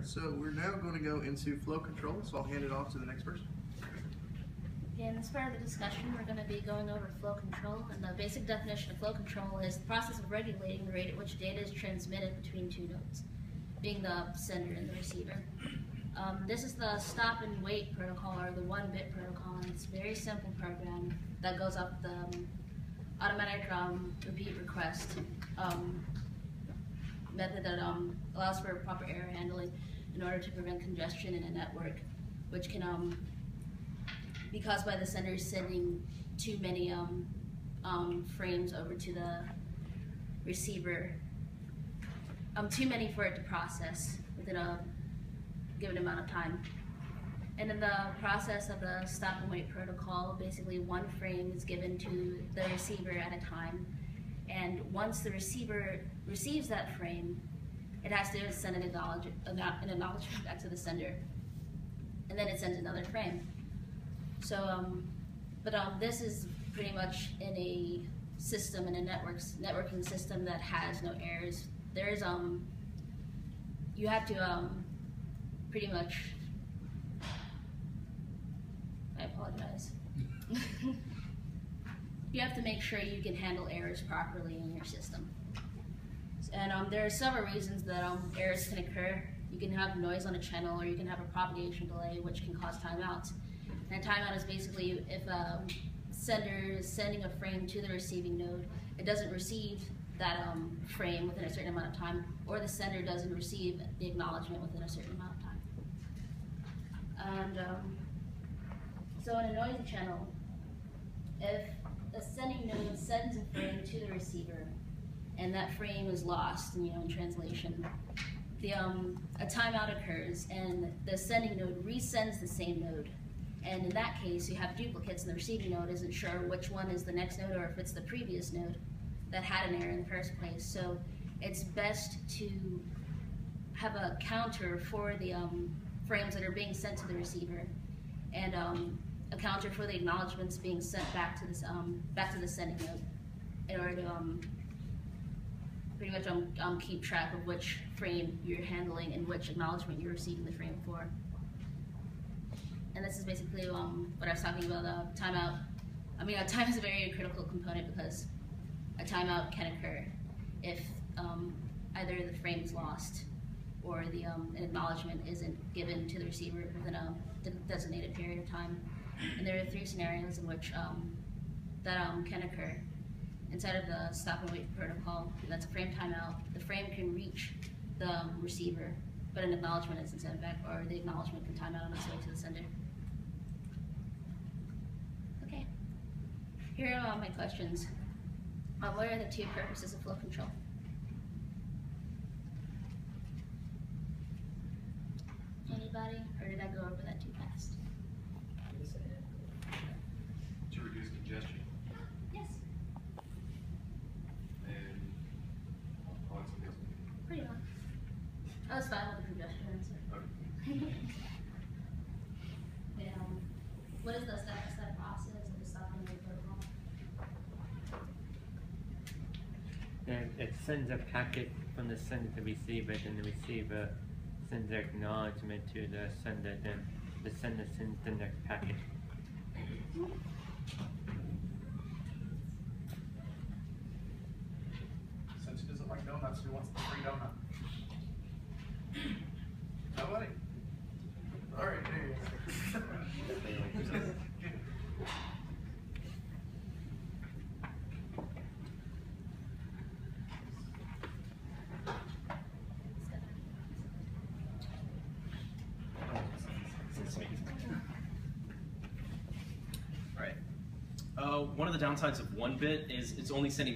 so we're now going to go into flow control, so I'll hand it off to the next person. Okay, in this part of the discussion, we're going to be going over flow control, and the basic definition of flow control is the process of regulating the rate at which data is transmitted between two nodes, being the sender and the receiver. This is the stop and wait protocol, or the 1-bit protocol, and it's a very simple program that goes up the automatic repeat request method that allows for proper error handling in order to prevent congestion in a network, which can be caused by the sender sending too many frames over to the receiver, too many for it to process within a given amount of time. And in the process of the stop and wait protocol, basically one frame is given to the receiver at a time, and once the receiver receives that frame, it has to send an acknowledgement back to the sender, and then it sends another frame. So, this is pretty much in a system, in a networking system that has no errors. There's you have to pretty much, I apologize. You have to make sure you can handle errors properly in your system. And there are several reasons that errors can occur. You can have noise on a channel, or you can have a propagation delay, which can cause timeouts. And a timeout is basically if a sender is sending a frame to the receiving node, it doesn't receive that frame within a certain amount of time, or the sender doesn't receive the acknowledgement within a certain amount of time. And so in a noisy channel, if a sending node sends a frame to the receiver and that frame is lost, in translation, a timeout occurs and the sending node resends the same node. And in that case, you have duplicates, and the receiving node isn't sure which one is the next node or if it's the previous node that had an error in the first place. So it's best to have a counter for the frames that are being sent to the receiver, and a counter for the acknowledgements being sent back to this back to the sending node, in order to pretty much keep track of which frame you're handling and which acknowledgement you're receiving the frame for. And this is basically what I was talking about, timeout. Time is a very critical component, because a timeout can occur if either the frame is lost or the an acknowledgement isn't given to the receiver within a designated period of time. And there are 3 scenarios in which that can occur inside of the stop and wait protocol. That's a frame timeout. The frame can reach the receiver, but an acknowledgement isn't sent back, or the acknowledgement can time out on its way to the sender. Okay, here are my questions. What are the 2 purposes of flow control? Anybody? Or did I go over that too fast? To reduce congestion. Yes. And pretty much. I was fine with the congestion answer. Okay. What is the step-by-step process of the stop and wait protocol? And it sends a packet from the sender to the receiver, then the receiver sends their acknowledgement to the sender, then the sender sends the next packet. Since he doesn't like donuts, who wants the free donut? Nobody? All right, there you go. One of the downsides of 1-bit is it's only sending